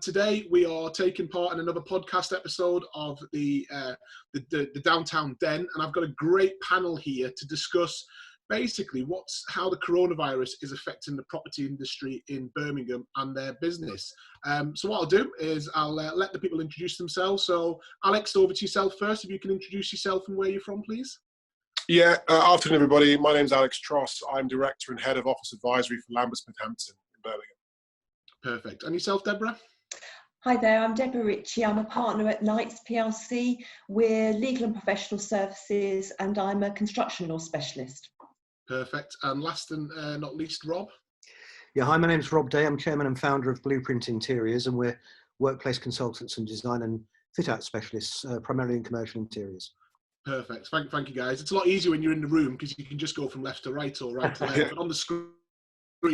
Today we are taking part in another podcast episode of the Downtown Den, and I've got a great panel here to discuss basically how the coronavirus is affecting the property industry in Birmingham and their business. So what I'll do is I'll let the people introduce themselves. So Alex, over to yourself first. If you can introduce yourself and where you're from, please. Yeah, afternoon everybody. My name's Alex Tross. I'm Director and Head of Office Advisory for Lambert Hampton in Birmingham. Perfect. And yourself, Deborah? Hi there, I'm Deborah Ritchie. I'm a partner at Knights PLC. We're legal and professional services, and I'm a construction law specialist. Perfect. And last and not least, Rob? Yeah, hi, my name's Rob Day. I'm Chairman and Founder of Blueprint Interiors, and we're workplace consultants and design and fit-out specialists, primarily in commercial interiors. Perfect. Thank you, guys. It's a lot easier when you're in the room because you can just go from left to right or right to left. But on the screen,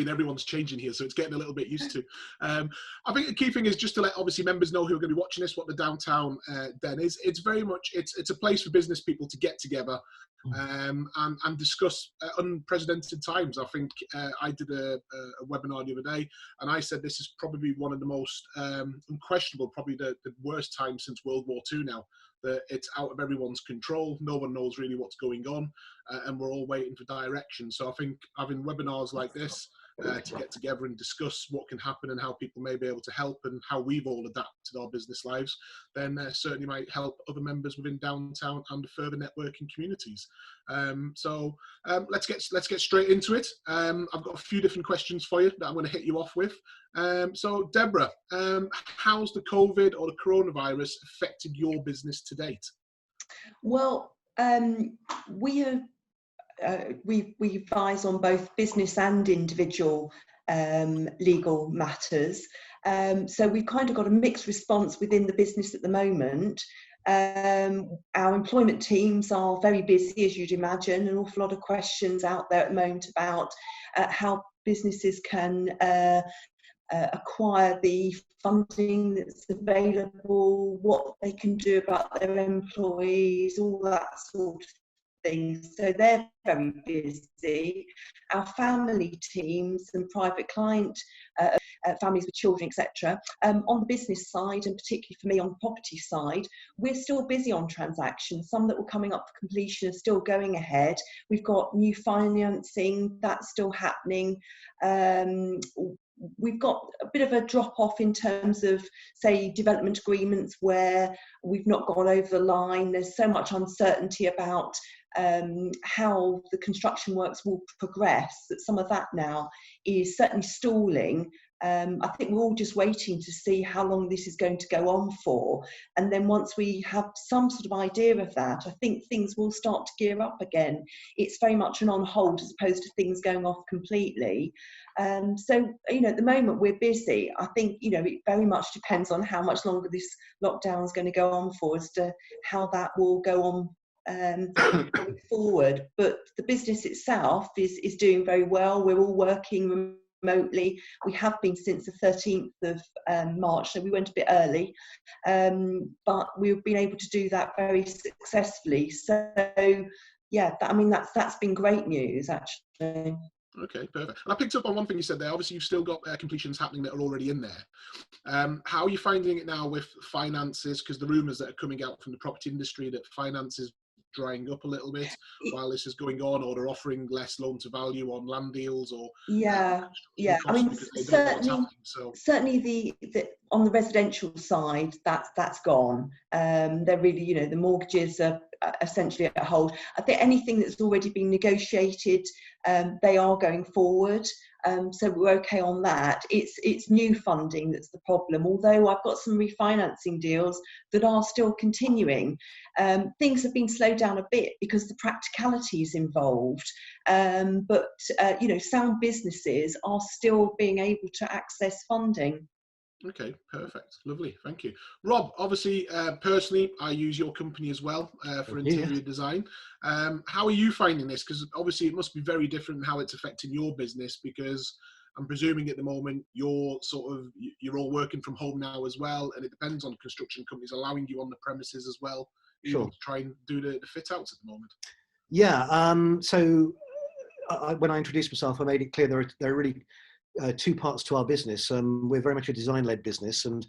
everyone's changing here, so it's getting a little bit used to. I think the key thing is just to let obviously members know who are going to be watching this what the Downtown Den is. It's very much it's a place for business people to get together and discuss unprecedented times. I think I did a webinar the other day, and I said this is probably one of the most unquestionable, probably the worst time since World War II now. That it's out of everyone's control. No one knows really what's going on, and we're all waiting for direction. So I think having webinars like this to get together and discuss what can happen and how people may be able to help and how we've all adapted our business lives, then certainly might help other members within Downtown and further networking communities. So let's get straight into it. I've got a few different questions for you that I'm going to hit you off with. So Deborah, how's the COVID or the coronavirus affected your business to date? Well, we advise on both business and individual legal matters. So we've kind of got a mixed response within the business at the moment. Our employment teams are very busy, as you'd imagine, an awful lot of questions out there at the moment about how businesses can acquire the funding that's available, what they can do about their employees, all that sort of things. So they're very busy. Our family teams and private client families with children, etc. On the business side, and particularly for me on the property side, we're still busy on transactions. Some that were coming up for completion are still going ahead. We've got new financing that's still happening. We've got a bit of a drop off in terms of, say, development agreements where we've not gone over the line. There's so much uncertainty about how the construction works will progress that some of that now is certainly stalling. I think we're all just waiting to see how long this is going to go on for, and then once we have some sort of idea of that, I think things will start to gear up again. It's very much an on hold as opposed to things going off completely. So, at the moment we're busy. I think, it very much depends on how much longer this lockdown is going to go on for, as to how that will go on going forward. But the business itself is doing very well. We're all working remotely. We have been since the 13th of March, so we went a bit early, but we've been able to do that very successfully. So yeah, that's been great news, actually. Okay, perfect. And I picked up on one thing you said there. Obviously, you've still got completions happening that are already in there. How are you finding it now with finances? Because the rumours that are coming out from the property industry that finances drying up a little bit while this is going on, or they're offering less loan to value on land deals, or certainly the on the residential side that's gone. They're really, the mortgages are essentially at hold. I think anything that's already been negotiated, they are going forward. So we're okay on that. It's new funding that's the problem, although I've got some refinancing deals that are still continuing. Things have been slowed down a bit because the practicality is involved, but sound businesses are still being able to access funding. Okay, perfect. Lovely. Thank you. Rob, obviously, personally, I use your company as well for interior design. How are you finding this? Because obviously it must be very different how it's affecting your business, because I'm presuming at the moment you're all working from home now as well, and it depends on construction companies allowing you on the premises as well. Sure. To try and do the fit outs at the moment. Yeah. So when I introduced myself, I made it clear there are really two parts to our business. We're very much a design-led business, and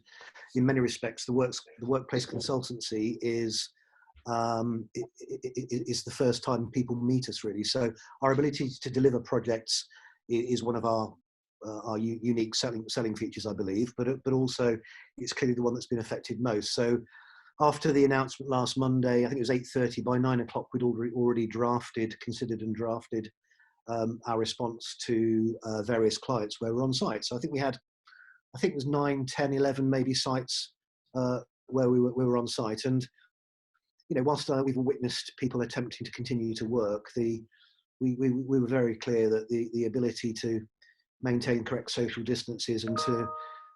in many respects, the workplace consultancy is the first time people meet us, really. So our ability to deliver projects is one of our unique selling features, I believe. But also, it's clearly the one that's been affected most. So after the announcement last Monday, I think it was 8:30. By 9 o'clock, we'd already considered and drafted our response to various clients where we're on site. So I think it was 9, 10, 11 maybe sites where we were on site. And whilst we've witnessed people attempting to continue to work, we were very clear that the ability to maintain correct social distances and to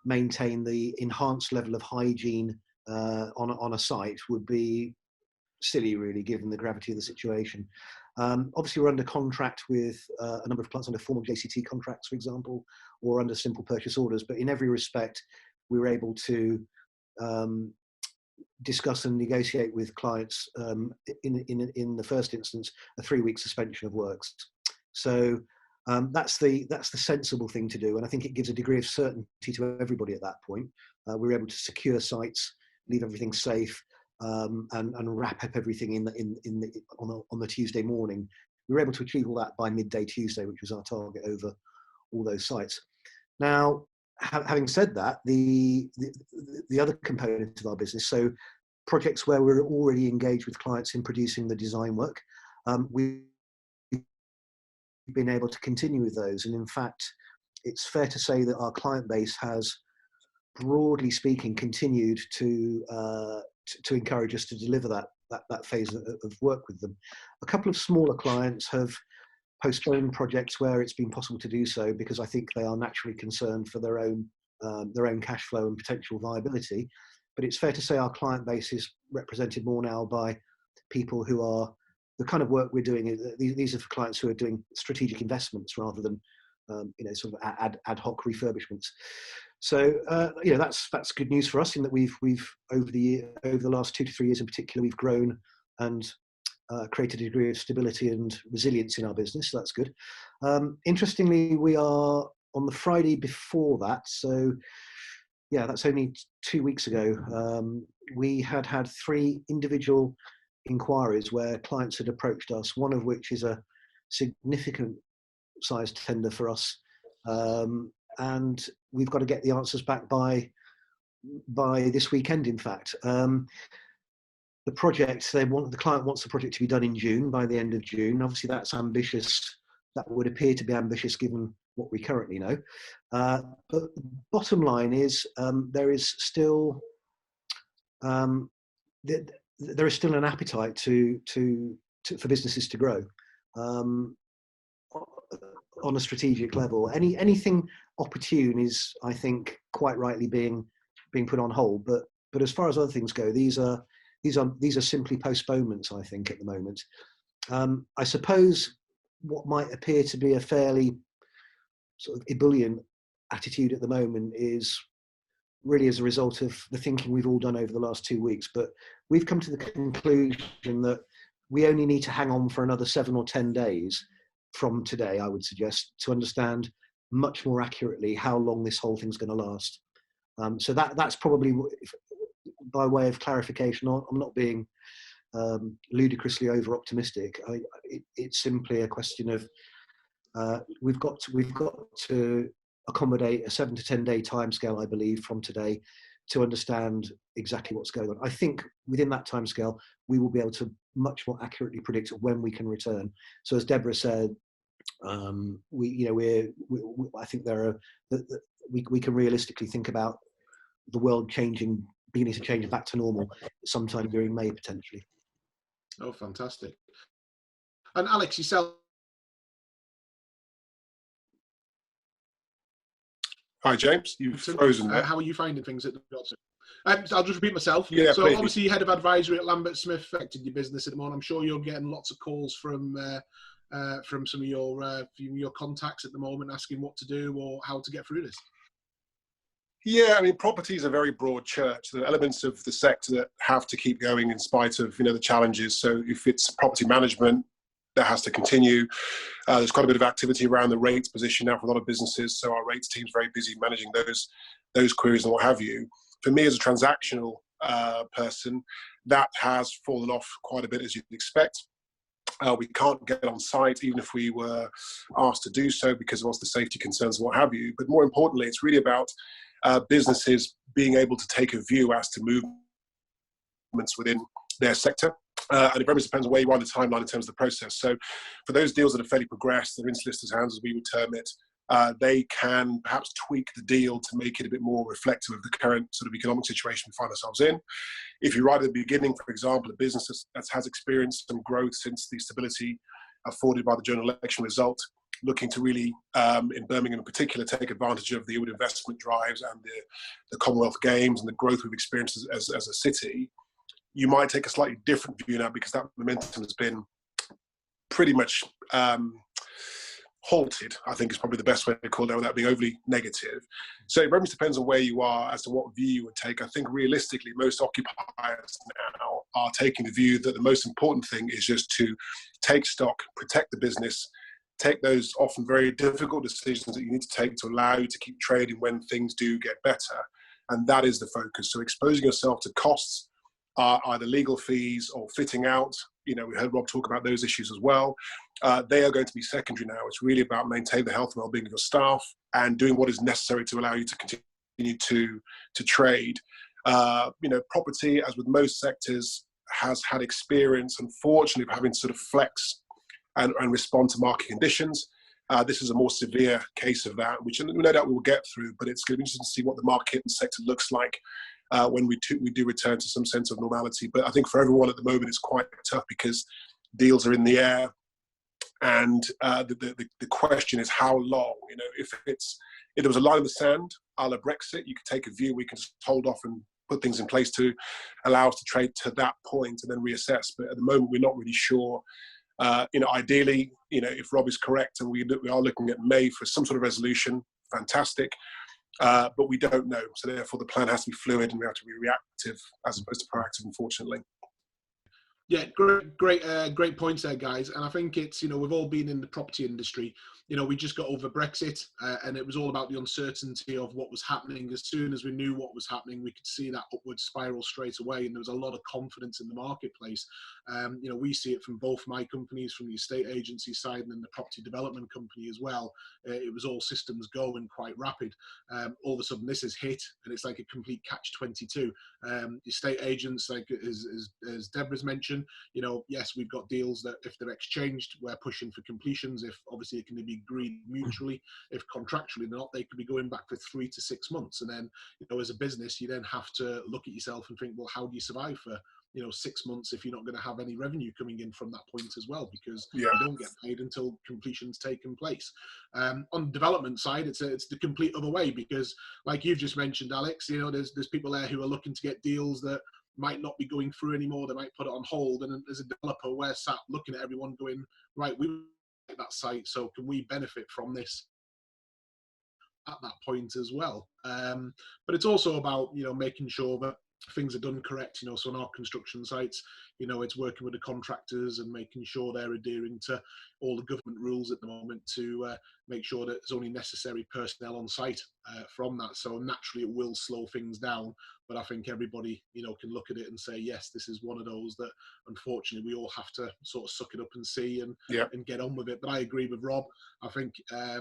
maintain the enhanced level of hygiene on a site would be silly, really, given the gravity of the situation. Obviously, we're under contract with a number of clients under formal JCT contracts, for example, or under simple purchase orders. But in every respect, we were able to discuss and negotiate with clients in the first instance a 3-week suspension of works. So that's the sensible thing to do, and I think it gives a degree of certainty to everybody at that point. We were able to secure sites, leave everything safe, and wrap up everything on the Tuesday morning. We were able to achieve all that by midday Tuesday, which was our target over all those sites. Now, having said that, the other component of our business, so projects where we're already engaged with clients in producing the design work, we've been able to continue with those. And in fact, it's fair to say that our client base has, broadly speaking, continued to encourage us to deliver that phase of work with them. A couple of smaller clients have postponed projects where it's been possible to do so because I think they are naturally concerned for their own cash flow and potential viability. But it's fair to say our client base is represented more now by people who are the kind of work we're doing. These are for clients who are doing strategic investments rather than sort of ad hoc refurbishments. So that's good news for us in that we've over the last 2 to 3 years in particular, we've grown and created a degree of stability and resilience in our business. So that's good. Interestingly, we are on the Friday before that. So yeah, that's only 2 weeks ago. We had 3 individual inquiries where clients had approached us, one of which is a significant sized tender for us. And we've got to get the answers back by this weekend, in fact. The project, the client wants the project to be done in June, by the end of June. Obviously, that's ambitious. That would appear to be ambitious given what we currently know. But the bottom line is there is still an appetite for businesses to grow on a strategic level. Anything opportune is, I think, quite rightly being put on hold. But as far as other things go, these are simply postponements, I think, at the moment. I suppose what might appear to be a fairly sort of ebullient attitude at the moment is really as a result of the thinking we've all done over the last 2 weeks. But we've come to the conclusion that we only need to hang on for another 7 or 10 days from today, I would suggest, to understand much more accurately how long this whole thing's going to last. So that's probably, by way of clarification. I'm not being ludicrously over optimistic. It's simply a question of we've got to accommodate a 7 to 10 day timescale, I believe, from today to understand exactly what's going on. I think within that timescale, we will be able to much more accurately predict when we can return. So as Deborah said, I think we can realistically think about the world beginning to change back to normal sometime during May, potentially. Oh, fantastic. And Alex, yourself? Hi, James. You've frozen there. How are you finding things at the Johnson? I'll just repeat myself. Yeah, so please. Obviously, head of advisory at Lambert Smith affected your business at the moment. I'm sure you're getting lots of calls from some of your contacts at the moment asking what to do or how to get through this. Yeah, I mean, property is a very broad church. There are elements of the sector that have to keep going in spite of the challenges. So if it's property management, that has to continue. There's quite a bit of activity around the rates position now for a lot of businesses, so our rates team's very busy managing those queries and what have you. For me as a transactional person, that has fallen off quite a bit, as you'd expect. We can't get on site even if we were asked to do so because of the safety concerns and what have you. But more importantly, it's really about businesses being able to take a view as to movements within their sector. And it very much depends on where you are on the timeline in terms of the process. So for those deals that are fairly progressed, they're in solicitors' hands, as we would term it, they can perhaps tweak the deal to make it a bit more reflective of the current sort of economic situation we find ourselves in. If you're right at the beginning, for example, a business that has experienced some growth since the stability afforded by the general election result, looking to really, in Birmingham in particular, take advantage of the investment drives and the Commonwealth Games and the growth we've experienced as a city, you might take a slightly different view now because that momentum has been pretty much halted, I think is probably the best way to call it without being overly negative. So it very much depends on where you are as to what view you would take. I think realistically, most occupiers now are taking the view that the most important thing is just to take stock, protect the business, take those often very difficult decisions that you need to take to allow you to keep trading when things do get better. And that is the focus. So exposing yourself to costs, either legal fees or fitting out, we heard Rob talk about those issues as well. They are going to be secondary now. It's really about maintaining the health and well-being of your staff and doing what is necessary to allow you to continue to trade. Property, as with most sectors, has had experience, unfortunately, of having to sort of flex and respond to market conditions. This is a more severe case of that, which no doubt we will get through, but it's going to be interesting to see what the market and sector looks like when we do return to some sense of normality. But I think for everyone at the moment, it's quite tough because deals are in the air. And the question is how long? If there was a line in the sand, a la Brexit, you could take a view, we can just hold off and put things in place to allow us to trade to that point and then reassess. But at the moment, we're not really sure. Ideally, if Rob is correct and we are looking at May for some sort of resolution, fantastic. But we don't know. So therefore, the plan has to be fluid and we have to be reactive as opposed to proactive, unfortunately. Yeah, great points there, guys. And I think it's, we've all been in the property industry. We just got over Brexit and it was all about the uncertainty of what was happening. As soon as we knew what was happening, we could see that upward spiral straight away. And there was a lot of confidence in the marketplace. We see it from both my companies, from the estate agency side and then the property development company as well. It was all systems go and quite rapid. All of a sudden this is hit and it's like a complete catch-22. Estate agents, like as Deborah's mentioned, yes, we've got deals that if they're exchanged, we're pushing for completions. If obviously it can be agreed mutually, if contractually not, they could be going back for 3 to 6 months. And then, as a business, you then have to look at yourself and think, well, how do you survive for 6 months if you're not going to have any revenue coming in from that point as well, because you don't get paid until completion's taken place. On the development side, it's the complete other way, because like you've just mentioned, Alex, there's people there who are looking to get deals that might not be going through anymore. They might put it on hold, and as a developer, we're sat looking at everyone going, right, we like that site, so can we benefit from this at that point as well? But it's also about making sure that things are done correct. So on our construction sites, it's working with the contractors and making sure they're adhering to all the government rules at the moment to make sure that there's only necessary personnel on site from that. So naturally it will slow things down, but I think everybody can look at it and say, yes, this is one of those that unfortunately we all have to sort of suck it up and see and get on with it. But I agree with Rob. I think I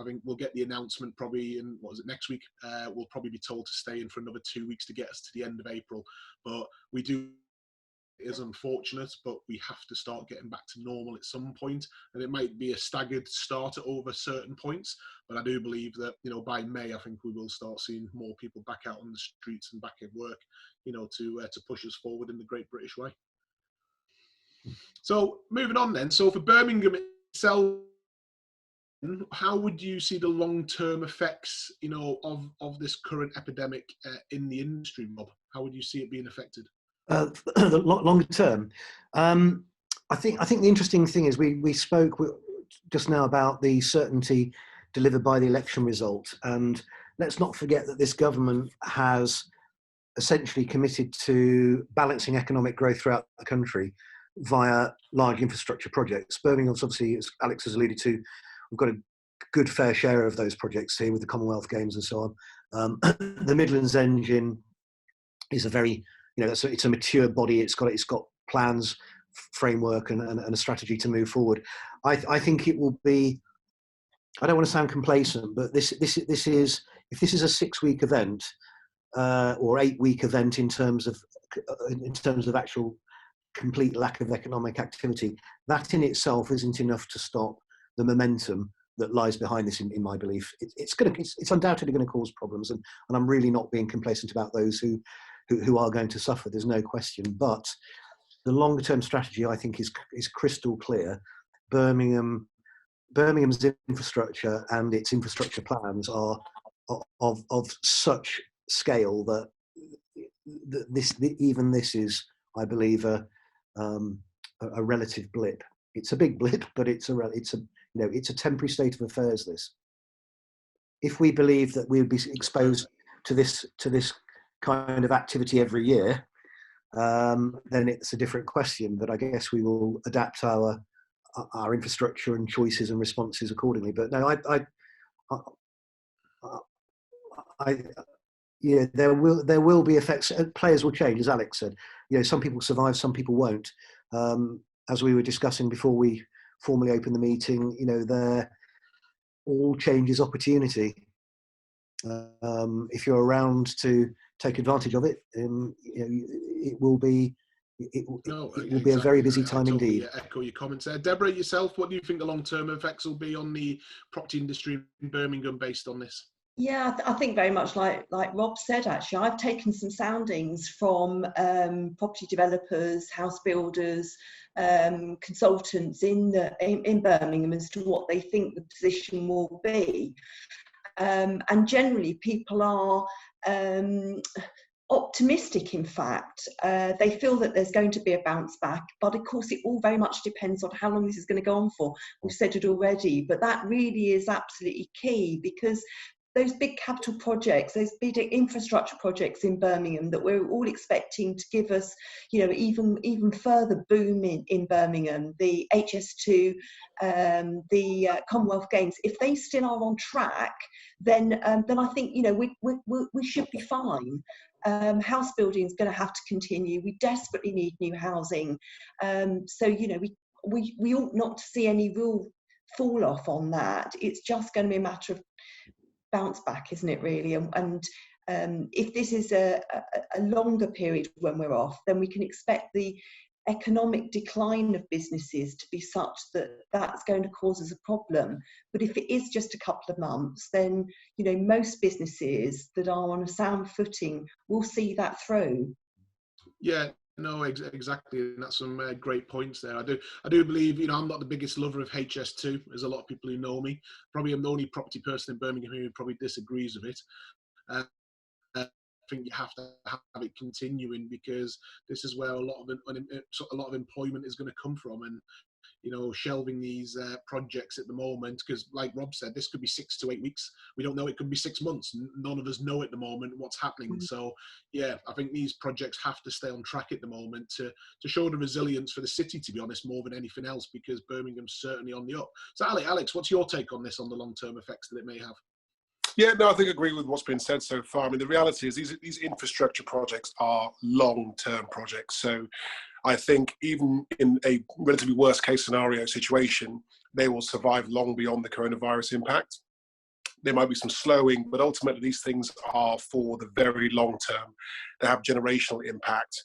think we'll get the announcement probably in next week. We'll probably be told to stay in for another 2 weeks to get us to the end of April, but we do. It is unfortunate, but we have to start getting back to normal at some point, and it might be a staggered start over certain points, but I do believe that by May I think we will start seeing more people back out on the streets and back at work to push us forward in the Great British way. So moving on then, so for Birmingham itself, how would you see the long-term effects of this current epidemic in the industry, Rob? How would you see it being affected? The longer term, I think the interesting thing is we spoke just now about the certainty delivered by the election result, and let's not forget that this government has essentially committed to balancing economic growth throughout the country, via large infrastructure projects. Birmingham's obviously, as Alex has alluded to, we've got a good fair share of those projects here with the Commonwealth Games and so on. The Midlands engine is a very, it's a mature body. It's got plans, framework, and a strategy to move forward. I think it will be. I don't want to sound complacent, but this is, if this is a 6-week event or 8-week event in terms of actual complete lack of economic activity, that in itself isn't enough to stop the momentum that lies behind this. In my belief, it's undoubtedly going to cause problems, and I'm really not being complacent about those who are going to suffer. There's no question, but the longer term strategy, I think, is crystal clear. Birmingham's infrastructure and its infrastructure plans are of such scale that this is, I believe, a relative blip. It's a big blip, but it's a temporary state of affairs. This, if we believe that we'll be exposed to this kind of activity every year, then it's a different question. But I guess we will adapt our infrastructure and choices and responses accordingly. But no, there will be effects. Players will change, as Alex said. Some people survive, some people won't. As we were discussing before we formally opened the meeting, all change is opportunity. If you're around to take advantage of it, it will be. It will be a very busy time indeed. Echo your comments there. Deborah, yourself, what do you think the long-term effects will be on the property industry in Birmingham based on this? Yeah, I think very much like Rob said, actually. I've taken some soundings from property developers, house builders, consultants in Birmingham as to what they think the position will be. And generally, people are optimistic. In fact, they feel that there's going to be a bounce back, but of course it all very much depends on how long this is going to go on for. We've said it already, but that really is absolutely key, because those big capital projects, those big infrastructure projects in Birmingham that we're all expecting to give us, even further boom in Birmingham, the HS2, the Commonwealth Games, if they still are on track, then I think we should be fine. House building is going to have to continue. We desperately need new housing, so we ought not to see any real fall off on that. It's just going to be a matter of bounce back, isn't it, really? And if this is a longer period when we're off, then we can expect the economic decline of businesses to be such that that's going to cause us a problem. But if it is just a couple of months, then most businesses that are on a sound footing will see that through. Yeah. No, exactly, and that's some great points there. I do believe, I'm not the biggest lover of HS2, as a lot of people who know me. Probably I'm the only property person in Birmingham who probably disagrees with it. I think you have to have it continuing, because this is where a lot of employment is going to come from, and shelving these projects at the moment, because like Rob said, this could be 6 to 8 weeks. We don't know. It could be 6 months. None of us know at the moment what's happening. So yeah, I think these projects have to stay on track at the moment to show the resilience for the city, to be honest, more than anything else, because Birmingham's certainly on the up. So Alex, what's your take on this, on the long-term effects that it may have? Yeah, no, I think I agree with what's been said so far. I mean, the reality is these infrastructure projects are long-term projects. So I think even in a relatively worst case scenario situation, they will survive long beyond the coronavirus impact. There might be some slowing, but ultimately these things are for the very long term. They have generational impact.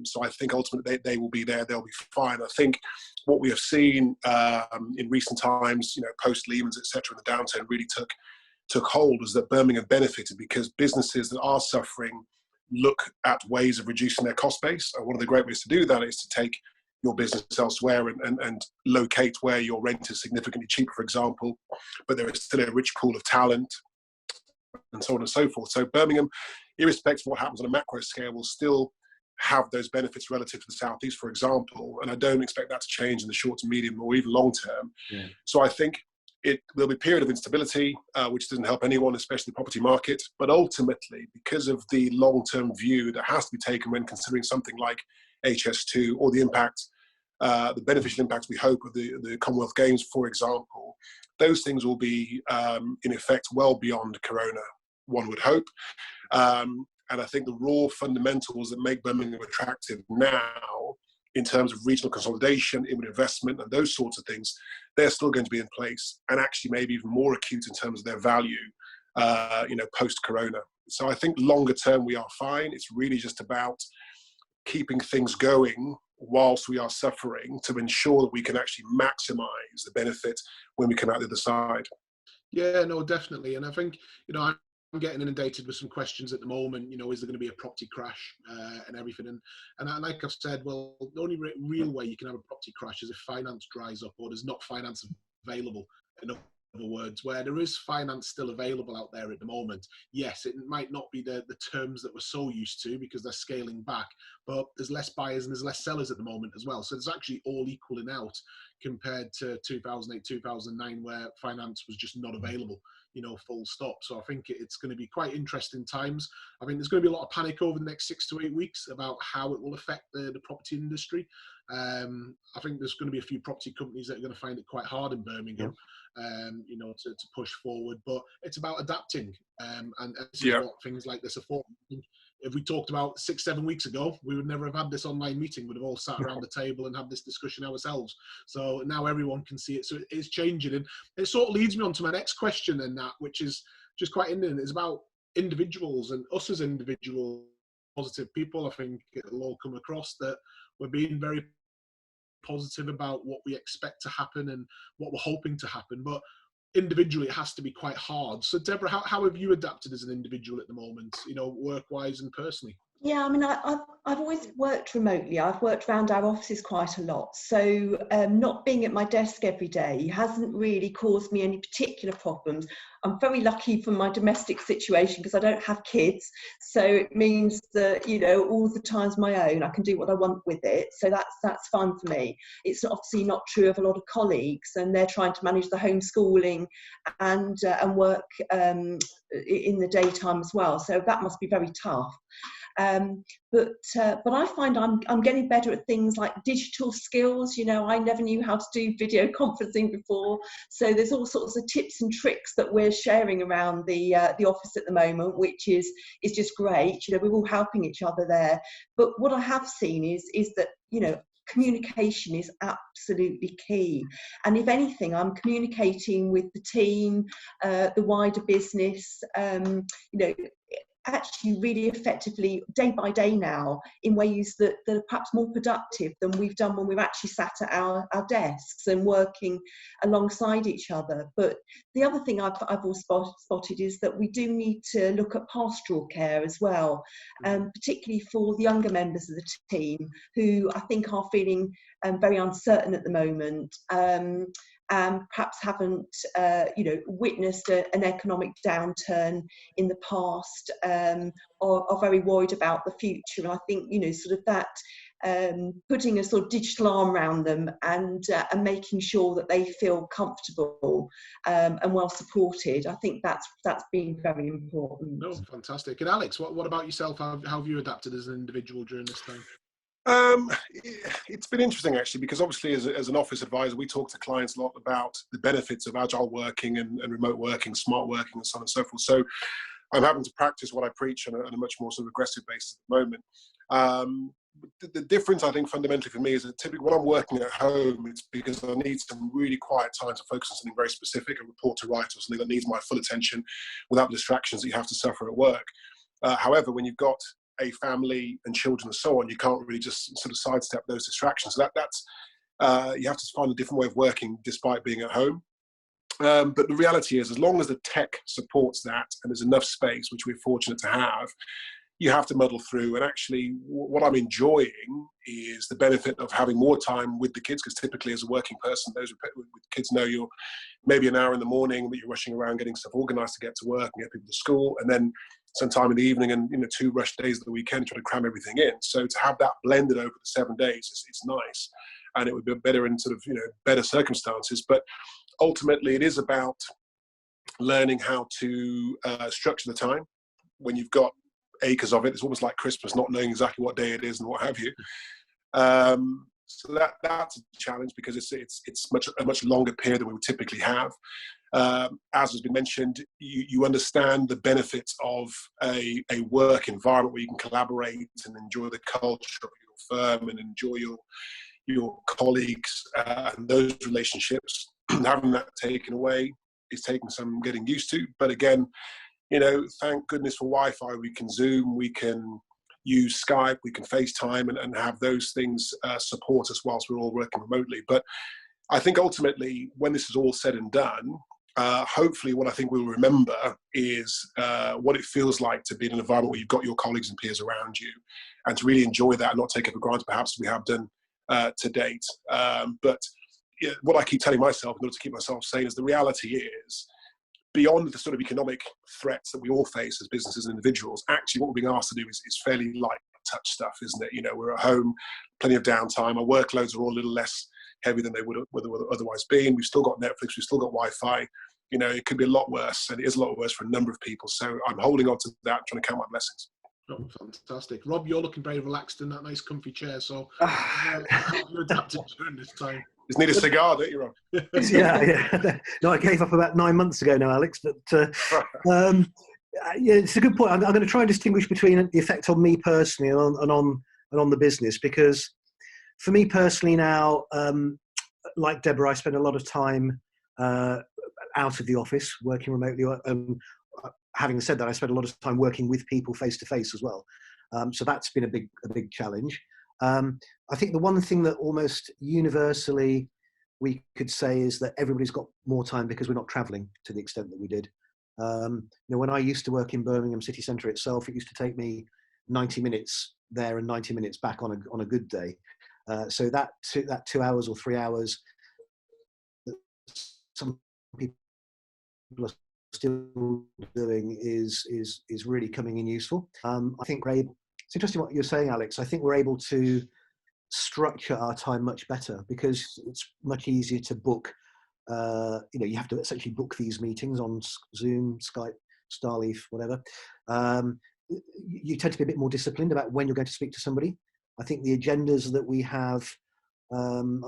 So I think ultimately they will be there. They'll be fine. I think what we have seen in recent times, post Lehman's, et cetera, the downturn really took hold, was that Birmingham benefited because businesses that are suffering look at ways of reducing their cost base. And one of the great ways to do that is to take your business elsewhere and locate where your rent is significantly cheaper, for example, but there is still a rich pool of talent and so on and so forth. So Birmingham, irrespective of what happens on a macro scale, will still have those benefits relative to the Southeast, for example. And I don't expect that to change in the short to medium or even long term. Yeah. So I think there'll be a period of instability, which doesn't help anyone, especially the property market. But ultimately, because of the long-term view that has to be taken when considering something like HS2 or the impact the beneficial impacts we hope of the Commonwealth Games, for example, those things will be in effect well beyond Corona, one would hope. And I think the raw fundamentals that make Birmingham attractive now, in terms of regional consolidation, inward investment, and those sorts of things, they're still going to be in place, and actually maybe even more acute in terms of their value, post-Corona. So I think longer term we are fine. It's really just about keeping things going whilst we are suffering to ensure that we can actually maximise the benefit when we come out the other side. Yeah, no, definitely. And I think, I'm getting inundated with some questions at the moment, is there going to be a property crash and everything? And like I've said, well, the only real way you can have a property crash is if finance dries up or there's not finance available. In other words, where there is finance still available out there at the moment, yes, it might not be the terms that we're so used to because they're scaling back, but there's less buyers and there's less sellers at the moment as well. So it's actually all equaling out compared to 2008, 2009, where finance was just not available, full stop. So I think it's going to be quite interesting times. I think there's going to be a lot of panic over the next 6 to 8 weeks about how it will affect the property industry. I think there's going to be a few property companies that are going to find it quite hard in Birmingham, to push forward, but it's about adapting. And this is what things like this are for. If we talked about 6, 7 weeks ago, we would never have had this online meeting. We'd have all sat around the table and had this discussion ourselves. So now everyone can see it. So it is changing. And it sort of leads me on to my next question, and that, which is just quite interesting. It's about individuals and us as individual positive people. I think it'll all come across that we're being very positive about what we expect to happen and what we're hoping to happen. But individually, it has to be quite hard. So Deborah, how have you adapted as an individual at the moment, work-wise and personally? Yeah, I mean, I've always worked remotely. I've worked around our offices quite a lot. So not being at my desk every day hasn't really caused me any particular problems. I'm very lucky from my domestic situation because I don't have kids. So it means that, all the time's my own. I can do what I want with it. So that's fine for me. It's obviously not true of a lot of colleagues, and they're trying to manage the homeschooling and work in the daytime as well. So that must be very tough. But I find I'm getting better at things like digital skills. I never knew how to do video conferencing before, so there's all sorts of tips and tricks that we're sharing around the office at the moment, which is just great. We're all helping each other there. But what I have seen is that communication is absolutely key, and if anything, I'm communicating with the team, the wider business, actually really effectively day by day now in ways that are perhaps more productive than we've done when we've actually sat at our desks and working alongside each other. But the other thing I've also spotted is that we do need to look at pastoral care as well, particularly for the younger members of the team who I think are feeling very uncertain at the moment. Perhaps haven't, witnessed an economic downturn in the past, are very worried about the future. And I think, sort of that putting a sort of digital arm around them and making sure that they feel comfortable and well supported. I think that's been very important. No, fantastic. And Alex, what about yourself? How have you adapted as an individual during this time? It's been interesting actually, because obviously as an office advisor, we talk to clients a lot about the benefits of agile working and remote working, smart working, and so on and so forth. So I'm having to practice what I preach on a much more sort of aggressive basis at the moment. The difference, I think, fundamentally for me is that typically when I'm working at home, it's because I need some really quiet time to focus on something very specific, a report to write or something that needs my full attention without the distractions that you have to suffer at work. However, when you've got a family and children and so on, you can't really just sort of sidestep those distractions. So that's you have to find a different way of working despite being at home. But the reality is, as long as the tech supports that and there's enough space, which we're fortunate to have, you have to muddle through. And actually, what I'm enjoying is the benefit of having more time with the kids, because typically as a working person, those with kids know you're maybe an hour in the morning, but you're rushing around getting stuff organized to get to work and get people to school, and then some time in the evening and 2 rush days of the weekend trying to cram everything in. So to have that blended over the 7 days, it's nice, and it would be better in sort of better circumstances. But ultimately, it is about learning how to structure the time when you've got acres of it. It's almost like Christmas, not knowing exactly what day it is and what have you. So that's a challenge because it's a much longer period than we would typically have. As has been mentioned, you understand the benefits of a work environment where you can collaborate and enjoy the culture of your firm and enjoy your colleagues and those relationships. Having that taken away is taking some getting used to. But again, thank goodness for Wi-Fi. We can Zoom, we can use Skype, we can FaceTime and have those things support us whilst we're all working remotely. But I think ultimately, when this is all said and done, hopefully what I think we'll remember is what it feels like to be in an environment where you've got your colleagues and peers around you, and to really enjoy that and not take it for granted, perhaps we have done to date. But what I keep telling myself in order to keep myself sane is the reality is, beyond the sort of economic threats that we all face as businesses and individuals, actually what we're being asked to do is fairly light touch stuff, isn't it? We're at home, plenty of downtime, our workloads are all a little less heavy than they would otherwise been. We've still got Netflix, we've still got Wi-Fi. It could be a lot worse, and it is a lot worse for a number of people. So I'm holding on to that, trying to count my blessings. Oh, fantastic. Rob, you're looking very relaxed in that nice comfy chair, so how have you adapted during this time? Just need a cigar, don't you, Rob? Yeah. No, I gave up about 9 months ago now, Alex, but yeah, it's a good point. I'm going to try and distinguish between the effect on me personally and on the business, because for me personally now, like Deborah, I spend a lot of time out of the office, working remotely. Having said that, I spend a lot of time working with people face to face as well. So that's been a big challenge. I think the one thing that almost universally we could say is that everybody's got more time because we're not travelling to the extent that we did. When I used to work in Birmingham city centre itself, it used to take me 90 minutes there and 90 minutes back on a good day. So that 2 hours or 3 hours that some people are still doing is really coming in useful. I think it's interesting what you're saying, Alex. I think we're able to structure our time much better because it's much easier to book. You have to essentially book these meetings on Zoom, Skype, Starleaf, whatever. You tend to be a bit more disciplined about when you're going to speak to somebody. I think the agendas that we have, I'm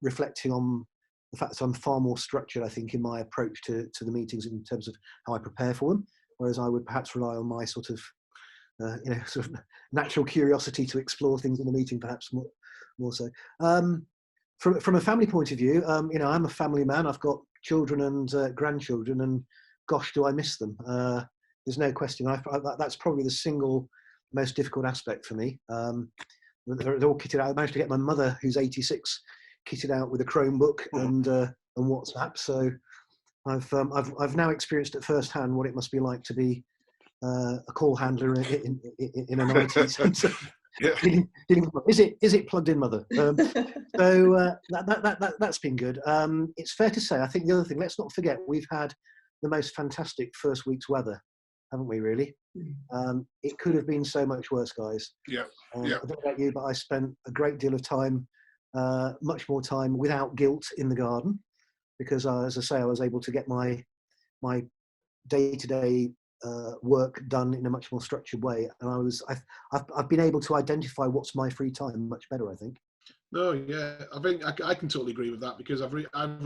reflecting on the fact that I'm far more structured, I think, in my approach to the meetings in terms of how I prepare for them, whereas I would perhaps rely on my sort of natural curiosity to explore things in the meeting, perhaps more so. From a family point of view, I'm a family man. I've got children and grandchildren, and gosh, do I miss them. There's no question. That's probably the single most difficult aspect for me. They're all kitted out. I managed to get my mother, who's 86, kitted out with a Chromebook and WhatsApp. So I've now experienced at first hand what it must be like to be a call handler in an IT sense. Yeah. Is it plugged in, mother? So that's been good. It's fair to say, I think the other thing, let's not forget, we've had the most fantastic first week's weather, haven't we, really? It could have been so much worse, guys. Yeah. I don't know about you, but I spent a great deal of time, much more time without guilt in the garden, because as I say, I was able to get my day-to-day work done in a much more structured way, and I've been able to identify what's my free time much better, I think. No, yeah, I think I can totally agree with that, because I've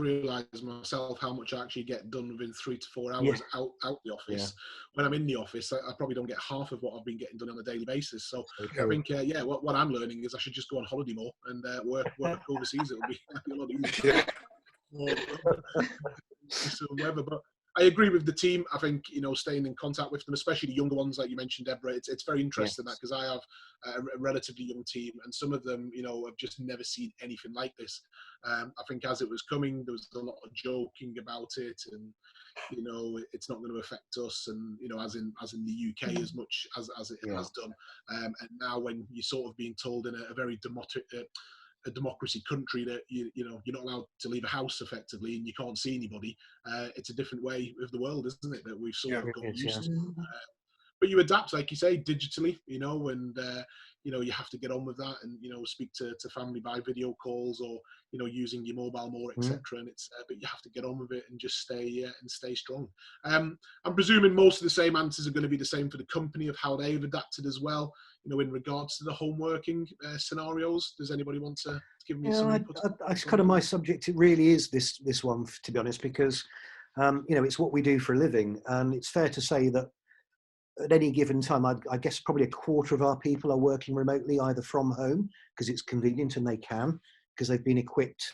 realised myself how much I actually get done within 3 to 4 hours out the office. Yeah. When I'm in the office, I probably don't get half of what I've been getting done on a daily basis. So okay. I think, what I'm learning is I should just go on holiday more and work overseas. It'll be a lot easier. Weather, but I agree with the team. I think, staying in contact with them, especially the younger ones, like you mentioned, Deborah, it's very interesting that, because I have a relatively young team, and some of them, have just never seen anything like this. I think as it was coming, there was a lot of joking about it, and it's not going to affect us, and as in the UK as much as it has done. And now, when you're sort of being told in a very a democracy country that you're not allowed to leave a house effectively, and you can't see anybody, it's a different way of the world, isn't it, that we've sort of got used to. but you adapt, like you say, digitally, and you have to get on with that, and speak to family by video calls, or using your mobile more, etc. And it's but you have to get on with it and just stay strong. I'm presuming most of the same answers are going to be the same for the company of how they've adapted as well, in regards to the home working scenarios. Does anybody want to give me some input? It's kind of my subject. It really is this one, to be honest, because it's what we do for a living, and it's fair to say that at any given time, I guess probably a quarter of our people are working remotely, either from home because it's convenient and they can, because they've been equipped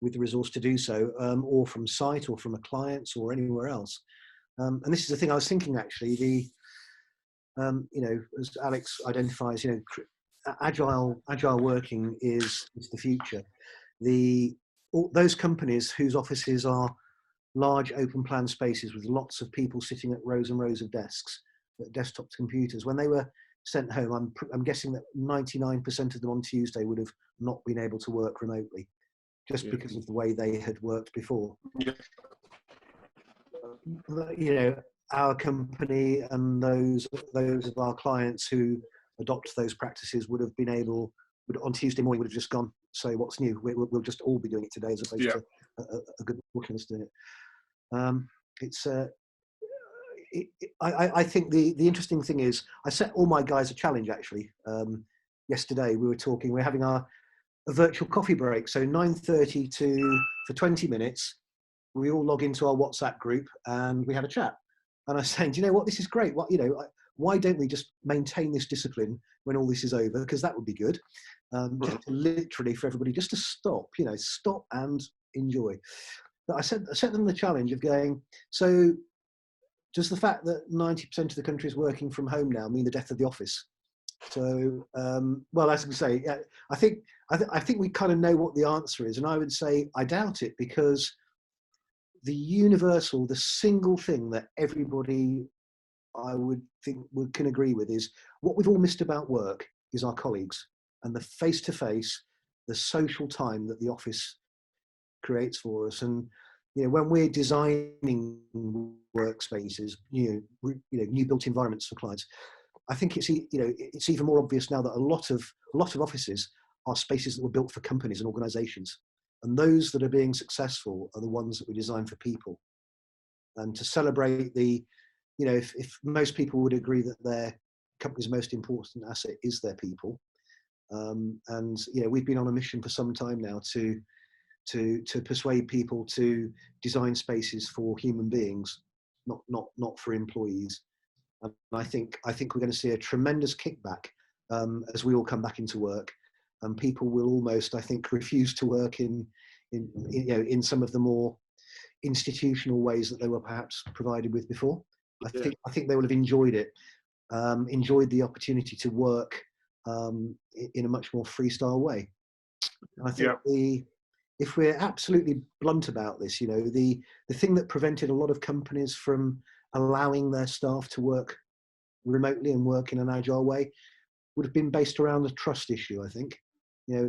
with the resource to do so, or from site or from a client or anywhere else. And this is the thing I was thinking, actually, as Alex identifies, agile working is the future. Those companies whose offices are large open plan spaces with lots of people sitting at rows and rows of desks, desktop computers, when they were sent home, I'm guessing that 99% of them on Tuesday would have not been able to work remotely, just because of the way they had worked before. Our company and those of our clients who adopt those practices would have been able, on Tuesday morning, would have just gone, so what's new? We'll just all be doing it today, as opposed to a good portion of us doing it. I think the interesting thing is, I set all my guys a challenge, actually. Yesterday we're having a virtual coffee break. So 9:30 for 20 minutes, we all log into our WhatsApp group and we have a chat. And I was saying, do you know what, this is great. Why don't we just maintain this discipline when all this is over? Because that would be good. Just literally for everybody just to stop and enjoy. But I set them the challenge of going, so does the fact that 90% of the country is working from home now mean the death of the office? So, well, as I say, I think we kind of know what the answer is, and I would say I doubt it, because the single thing that everybody, I would think, can agree with is what we've all missed about work is our colleagues and the face-to-face, the social time that the office creates for us. And when we're designing workspaces, new built environments for clients, I think it's even more obvious now that a lot of offices are spaces that were built for companies and organisations, and those that are being successful are the ones that we design for people. And to celebrate if most people would agree that their company's most important asset is their people, and we've been on a mission for some time now to persuade people to design spaces for human beings, not for employees. And I think we're going to see a tremendous kickback as we all come back into work, and people will almost, I think, refuse to work in some of the more institutional ways that they were perhaps provided with before. I think they will have enjoyed it, enjoyed the opportunity to work in a much more freestyle way. And I think if we're absolutely blunt about this, the thing that prevented a lot of companies from allowing their staff to work remotely and work in an agile way would have been based around a trust issue, I think.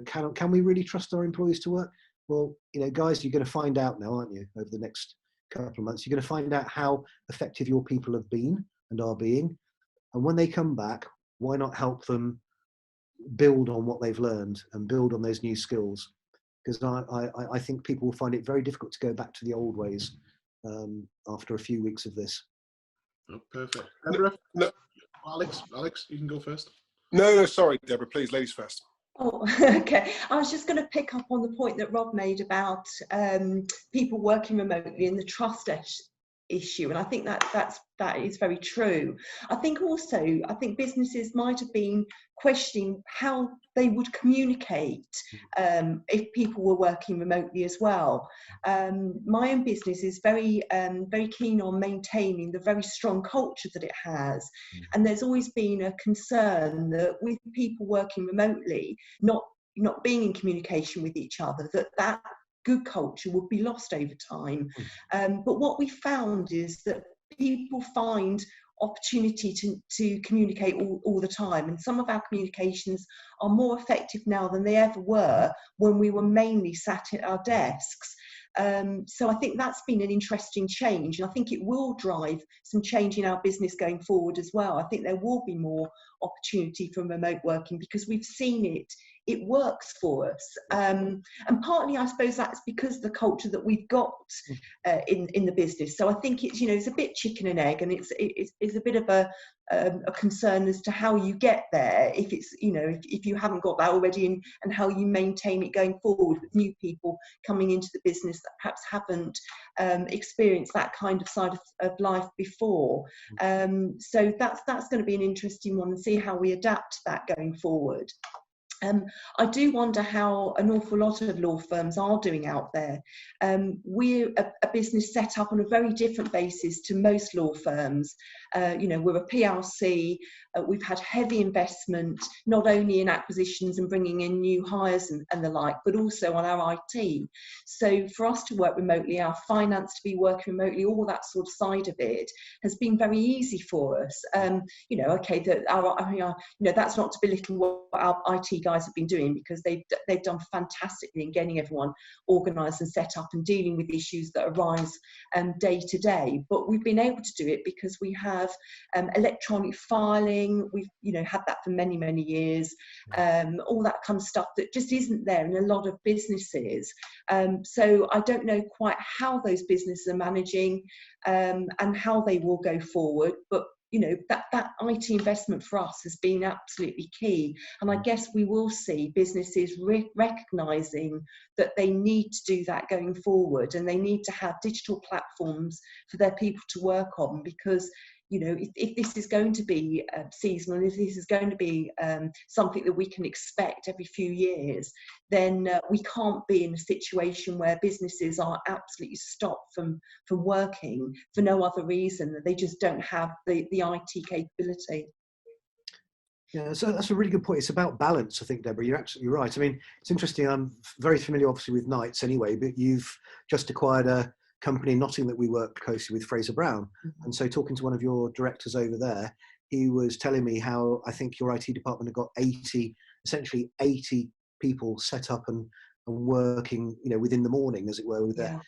Can we really trust our employees to work? Well, guys, you're going to find out now, aren't you, over the next couple of months. You're going to find out how effective your people have been and are being. And when they come back, why not help them build on what they've learned and build on those new skills? Because I think people will find it very difficult to go back to the old ways after a few weeks of this. Oh, perfect. Deborah? No. Alex, you can go first. No, sorry, Deborah, please, ladies first. Oh, okay. I was just going to pick up on the point that Rob made about people working remotely and the trust issue, and I think that is very true. I think businesses might have been questioning how they would communicate if people were working remotely as well. My own business is very keen on maintaining the very strong culture that it has, and there's always been a concern that with people working remotely, not being in communication with each other, that good culture would be lost over time. But what we found is that people find opportunity to communicate all the time, and some of our communications are more effective now than they ever were when we were mainly sat at our desks. So I think that's been an interesting change, and I think it will drive some change in our business going forward as well. I think there will be more opportunity for remote working because we've seen it works for us, and partly I suppose that's because of the culture that we've got in the business. So I think it's, you know, it's a bit chicken and egg, and it's a bit of a concern as to how you get there, if it's, you know, if you haven't got that already, and how you maintain it going forward with new people coming into the business that perhaps haven't experienced that kind of side of life before. So that's going to be an interesting one, and see how we adapt to that going forward. I do wonder how an awful lot of law firms are doing out there. We're a business set up on a very different basis to most law firms. You know, we're a PLC. We've had heavy investment, not only in acquisitions and bringing in new hires and the like, but also on our IT. So for us to work remotely, our finance to be working remotely, all that sort of side of it has been very easy for us. You know, okay, you know, that's not to belittle what our IT guys have been doing, because they've done fantastically in getting everyone organised and set up and dealing with issues that arise day to day. But we've been able to do it because we have electronic filing. We've, you know, had that for many, many years. All that kind of stuff that just isn't there in a lot of businesses. So I don't know quite how those businesses are managing and how they will go forward, but you know, that IT investment for us has been absolutely key. And I guess we will see businesses recognising that they need to do that going forward, and they need to have digital platforms for their people to work on, because you know, if this is going to be seasonal, if this is going to be something that we can expect every few years, then we can't be in a situation where businesses are absolutely stopped from working for no other reason that they just don't have the IT capability. Yeah, so that's a really good point. It's about balance, I think, Deborah. You're absolutely right. I mean, it's interesting. I'm very familiar, obviously, with Knights anyway, but you've just acquired a company in Nottingham that we work closely with, Fraser Brown. And so talking to one of your directors over there, he was telling me how I think your IT department had got essentially 80 people set up and working, you know, within the morning, as it were, with their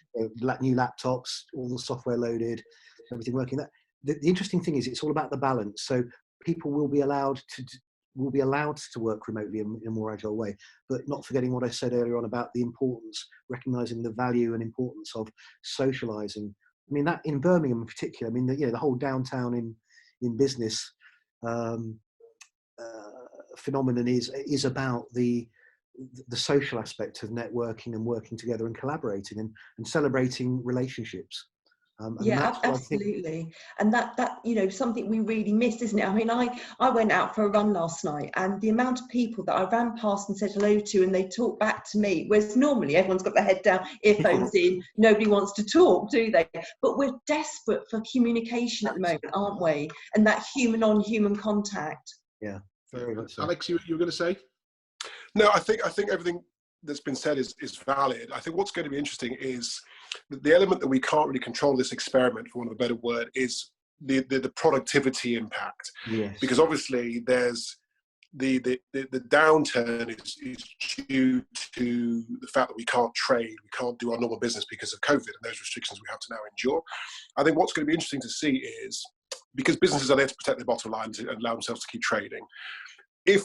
new laptops, all the software loaded, everything working. The interesting thing is it's all about the balance. So people will be allowed to work remotely in a more agile way, but not forgetting what I said earlier on about the importance, recognizing the value and importance of socializing. I mean, that in Birmingham in particular, I mean, you know, the whole downtown in business phenomenon is about the social aspect of networking and working together and collaborating and celebrating relationships. Yeah, absolutely. And that you know, something we really missed, isn't it? I mean, I went out for a run last night, and the amount of people that I ran past and said hello to, and they talked back to me, whereas normally everyone's got their head down, earphones in, nobody wants to talk, do they? But we're desperate for communication at the moment, aren't we? And that human on human contact. Yeah, very much so. Alex, you were going to say? No, I think everything that's been said is valid. I think what's going to be interesting is the element that we can't really control this experiment, for want of a better word, is the productivity impact. Yes. Because obviously there's the downturn is due to the fact that we can't trade, we can't do our normal business because of COVID and those restrictions we have to now endure. I think what's going to be interesting to see is, because businesses are there to protect their bottom lines and allow themselves to keep trading, if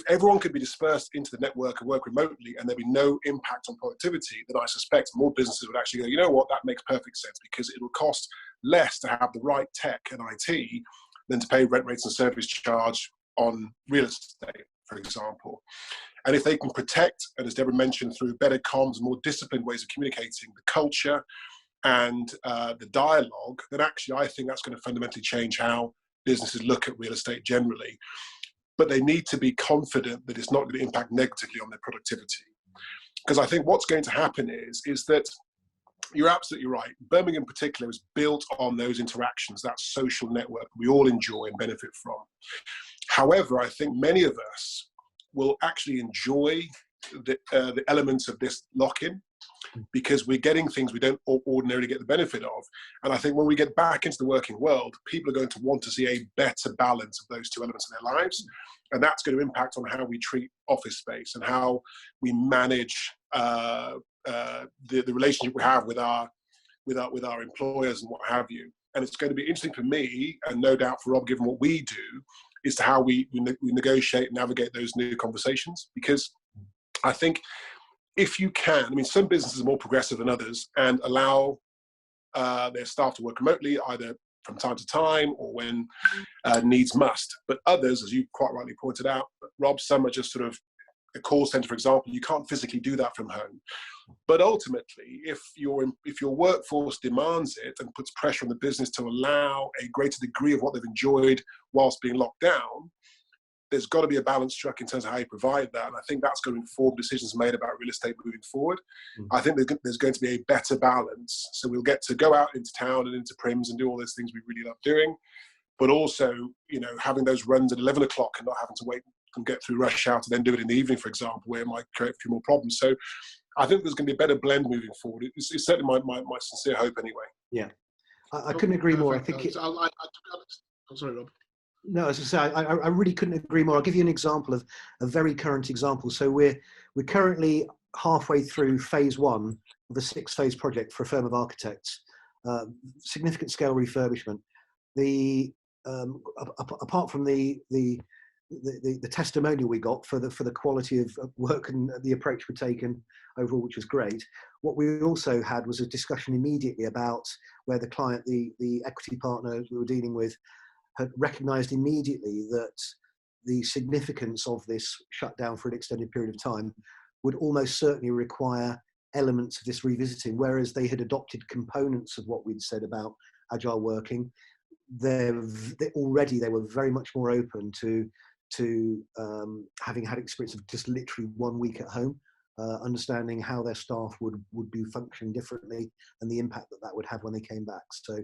everyone could be dispersed into the network and work remotely and there'd be no impact on productivity, then I suspect more businesses would actually go, you know what, that makes perfect sense, because it will cost less to have the right tech and IT than to pay rent rates and service charge on real estate, for example. And if they can protect, and as Deborah mentioned, through better comms, more disciplined ways of communicating, the culture and the dialogue, then actually I think that's going to fundamentally change how businesses look at real estate generally. But they need to be confident that it's not going to impact negatively on their productivity. Because I think what's going to happen is that you're absolutely right. Birmingham in particular is built on those interactions, that social network we all enjoy and benefit from. However, I think many of us will actually enjoy the elements of this lock-in, because we're getting things we don't ordinarily get the benefit of. And I think when we get back into the working world, people are going to want to see a better balance of those two elements in their lives. And that's going to impact on how we treat office space and how we manage the relationship we have with our employers and what have you. And it's going to be interesting for me, and no doubt for Rob, given what we do, is to how we negotiate and navigate those new conversations. Because I think if you can, I mean, some businesses are more progressive than others and allow their staff to work remotely, either from time to time or when needs must. But others, as you quite rightly pointed out, Rob, some are just sort of a call center, for example. You can't physically do that from home. But ultimately, if your workforce demands it and puts pressure on the business to allow a greater degree of what they've enjoyed whilst being locked down, there's got to be a balance struck in terms of how you provide that. And I think that's going to inform decisions made about real estate moving forward. I think there's going to be a better balance. So we'll get to go out into town and into Prims and do all those things we really love doing. But also, you know, having those runs at 11 o'clock and not having to wait and get through rush hour and then do it in the evening, for example, where it might create a few more problems. So I think there's going to be a better blend moving forward. It's certainly my sincere hope anyway. Yeah, I couldn't agree more. I think to be honest, I'm sorry, Rob. No, as I say, I really couldn't agree more. I'll give you an example of a very current example. So we're currently halfway through phase 1 of the 6-phase project for a firm of architects, significant scale refurbishment. Apart from the testimonial we got for the quality of work and the approach we've taken overall, which was great. What we also had was a discussion immediately about where the client, the equity partner we were dealing with, had recognised immediately that the significance of this shutdown for an extended period of time would almost certainly require elements of this revisiting, whereas they had adopted components of what we'd said about agile working. They were very much more open to having had experience of just literally 1 week at home, understanding how their staff would be functioning differently and the impact that would have when they came back. So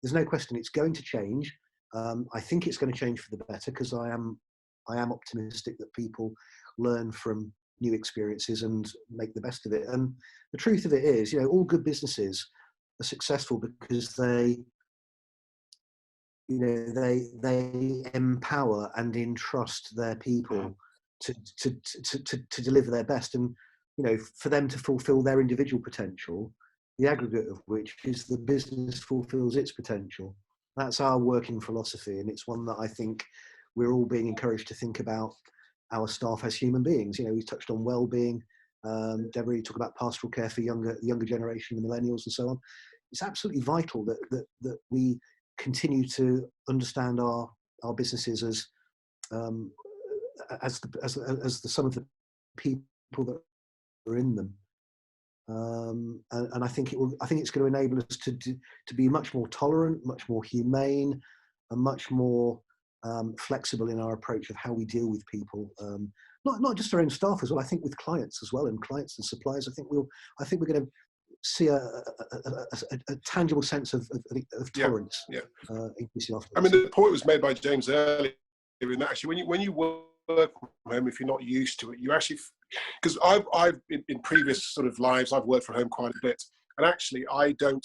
there's no question it's going to change. I think it's going to change for the better, because I am optimistic that people learn from new experiences and make the best of it. And the truth of it is, you know, all good businesses are successful because they empower and entrust their people to deliver their best, and, you know, for them to fulfill their individual potential, the aggregate of which is the business fulfills its potential. That's our working philosophy, and it's one that I think we're all being encouraged to think about our staff as human beings. You know, we touched on well-being. Deborah, you talk about pastoral care for the younger generation, the millennials, and so on. It's absolutely vital that we continue to understand our businesses as the sum of the people that are in them. And I think it's going to enable us to be much more tolerant, much more humane, and much more flexible in our approach of how we deal with people. Not just our own staff as well. I think with clients as well, and clients and suppliers. I think we're going to see a tangible sense of tolerance. Yeah. Increasing after. I mean, the point was made by James earlier. And actually, when you work from home, if you're not used to it, you actually, because I've in previous sort of lives, I've worked from home quite a bit, and actually I don't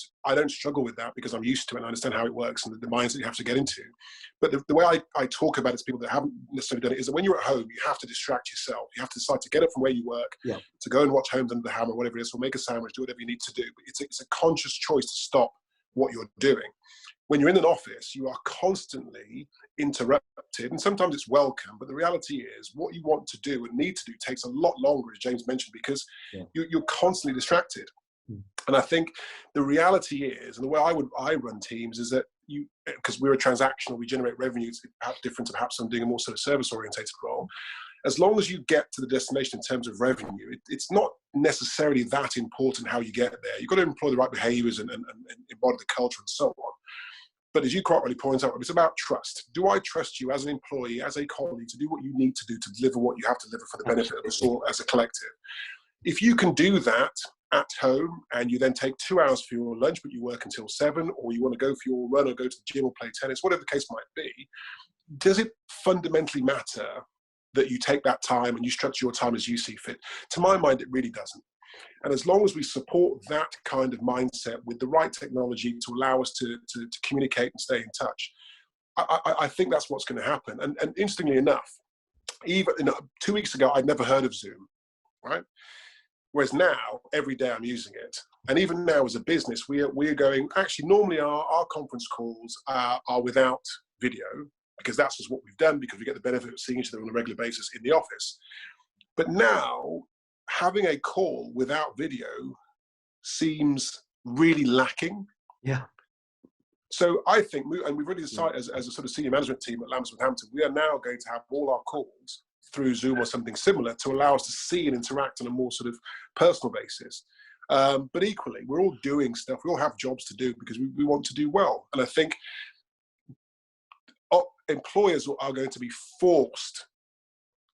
struggle with that because I'm used to it and I understand how it works and the mindset you have to get into. But the way I talk about it to people that haven't necessarily done it is that when you're at home, you have to distract yourself. You have to decide to get up from where you work, to go and watch Homes Under the Hammer, whatever it is, or make a sandwich, do whatever you need to do. But it's a conscious choice to stop what you're doing. When you're in an office, you are constantly interrupted, and sometimes it's welcome, but the reality is what you want to do and need to do takes a lot longer, as James mentioned, because you're constantly distracted. And I think the reality is, and the way I run teams is that because we're a transactional, we generate revenues, perhaps different to perhaps I'm doing a more sort of service-orientated role. As long as you get to the destination in terms of revenue, it's not necessarily that important how you get there. You've got to employ the right behaviours and embody the culture and so on. But as you quite rightly point out, it's about trust. Do I trust you as an employee, as a colleague, to do what you need to do to deliver what you have to deliver for the benefit of us all as a collective? If you can do that at home and you then take 2 hours for your lunch, but you work until 7, or you want to go for your run or go to the gym or play tennis, whatever the case might be, does it fundamentally matter that you take that time and you structure your time as you see fit? To my mind, it really doesn't. And as long as we support that kind of mindset with the right technology to allow us to communicate and stay in touch, I think that's what's going to happen. And interestingly enough, even 2 weeks ago, I'd never heard of Zoom, right? Whereas now, every day I'm using it. And even now as a business, we are going, actually normally our conference calls are without video, because that's just what we've done, because we get the benefit of seeing each other on a regular basis in the office. But now, having a call without video seems really lacking. Yeah. So I think, and we've already decided as a sort of senior management team at Lambert and Hampton, we are now going to have all our calls through Zoom or something similar to allow us to see and interact on a more sort of personal basis. But equally, we're all doing stuff. We all have jobs to do because we want to do well. And I think employers are going to be forced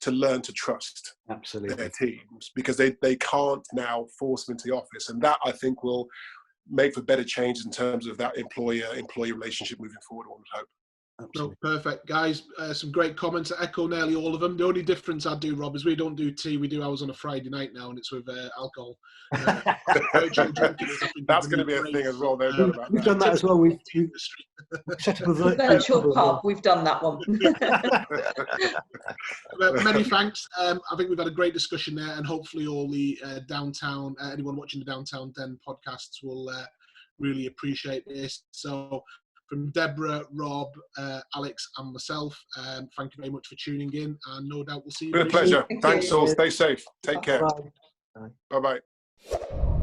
to learn to trust their teams, because they can't now force them into the office. And that, I think, will make for better changes in terms of that employer-employee relationship moving forward, I would hope. No, perfect, guys. Some great comments. I echo nearly all of them. The only difference I do, Rob, is we don't do tea. We do ours on a Friday night now, and it's with alcohol. That's going to be a thing as well. We've done that as well. We've set up a virtual pub. We've done that one. Many thanks. I think we've had a great discussion there, and hopefully all the downtown, anyone watching the Downtown Den podcasts will really appreciate this. So, from Deborah, Rob, Alex and myself, thank you very much for tuning in, and no doubt we'll see you. Been a pleasure. Thanks all. Stay safe. Take care. Bye. Bye-bye.